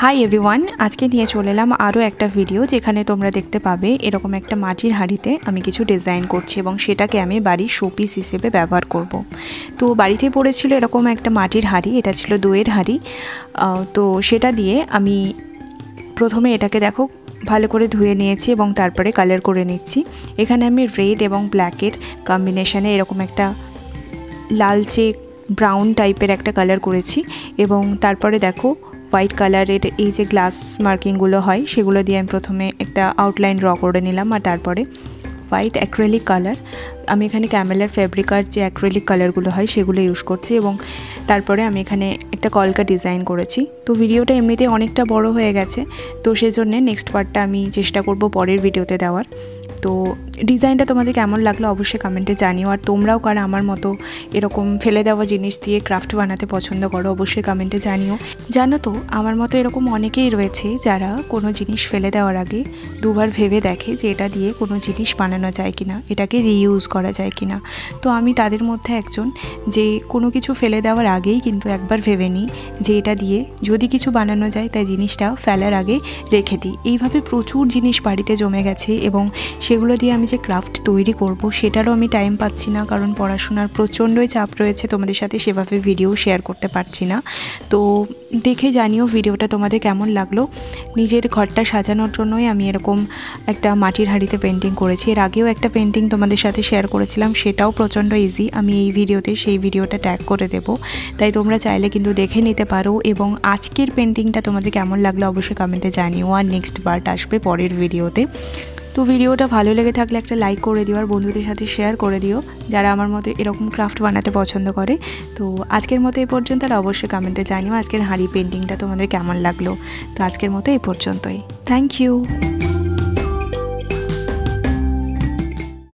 Hi everyone, আজকে নিয়ে চলে এলাম আরও একটা ভিডিও যেখানে তোমরা দেখতে পাবে এরকম একটা মাটির হাঁড়িতে আমি কিছু ডিজাইন করছি এবং সেটাকে আমি বাড়ির শোপিস হিসেবে ব্যবহার করব। তো বাড়িতে পড়েছিল এরকম একটা মাটির হাঁড়ি, এটা ছিল দইয়ের হাঁড়ি। তো সেটা দিয়ে আমি প্রথমে এটাকে দেখো ভালো করে ধুয়ে নিয়েছি এবং তারপরে কালার করে নিচ্ছি। এখানে আমি রেড এবং ব্ল্যাকের কম্বিনেশনে এরকম একটা লালচে ব্রাউন টাইপের একটা কালার করেছি এবং তারপরে দেখো হোয়াইট কালারের এই যে গ্লাস মার্কিংগুলো হয় সেগুলো দিয়ে আমি প্রথমে একটা আউটলাইন ড্র করে নিলাম। আর তারপরে হোয়াইট অ্যাক্রিলিক কালার, আমি এখানে ক্যামেলার ফেব্রিকার যে অ্যাক্রিলিক কালারগুলো হয় সেগুলো ইউজ করছি এবং তারপরে আমি এখানে একটা কলকা ডিজাইন করেছি। তো ভিডিওটা এমনিতে অনেকটা বড় হয়ে গেছে, তো সেজন্যে নেক্সট পার্টটা আমি চেষ্টা করব পরের ভিডিওতে দেওয়ার। তো ডিজাইনটা তোমাদের কেমন লাগলো অবশ্যই কমেন্টে জানিও। আর তোমরাও কারা আমার মতো এরকম ফেলে দেওয়া জিনিস দিয়ে ক্রাফট বানাতে পছন্দ করো অবশ্যই কমেন্টে জানিও। জানো তো আমার মতো এরকম অনেকেই রয়েছে যারা কোনো জিনিস ফেলে দেওয়ার আগে দুবার ভেবে দেখে যে এটা দিয়ে কোনো জিনিস বানানো যায় কিনা, এটাকে রিইউজ করা যায় কিনা। তো আমি তাদের মধ্যে একজন, যে কোনো কিছু ফেলে দেওয়ার আগেই কিন্তু একবার ভেবে নিই যে এটা দিয়ে যদি কিছু বানানো যায় তাই জিনিসটা ফেলার আগে রেখে দিই। এইভাবে প্রচুর জিনিস বাড়িতে জমে গেছে এবং সেগুলো দিয়ে আমি যে ক্রাফট তৈরি করব সেটারও আমি টাইম পাচ্ছি না, কারণ পড়াশোনার প্রচণ্ডই চাপ রয়েছে, তোমাদের সাথে সেভাবে ভিডিও শেয়ার করতে পারছি না। তো দেখে জানিও ভিডিওটা তোমাদের কেমন লাগলো। নিজের ঘরটা সাজানোর জন্যই আমি এরকম একটা মাটির হাঁড়িতে পেন্টিং করেছি। এর আগেও একটা পেন্টিং তোমাদের সাথে শেয়ার করেছিলাম, সেটাও প্রচণ্ড ইজি। আমি এই ভিডিওতে সেই ভিডিওটা ট্যাগ করে দেব, তাই তোমরা চাইলে কিন্তু দেখে নিতে পারো। এবং আজকের পেন্টিংটা তোমাদের কেমন লাগলো অবশ্যই কমেন্টে জানিও। আর নেক্সট পার্ট আসবে পরের ভিডিওতে। তো ভিডিওটা ভালো লেগে থাকলে একটা লাইক করে দিও আর বন্ধুদের সাথে শেয়ার করে দিও যারা আমার মতো এরকম ক্রাফট বানাতে পছন্দ করে। তো আজকের মতো এই পর্যন্ত, আর অবশ্যই কমেন্টে জানিও আজকের হাঁড়ি পেন্টিংটা তোমাদের কেমন লাগলো। তো আজকের মতো এই পর্যন্তই, থ্যাংক ইউ।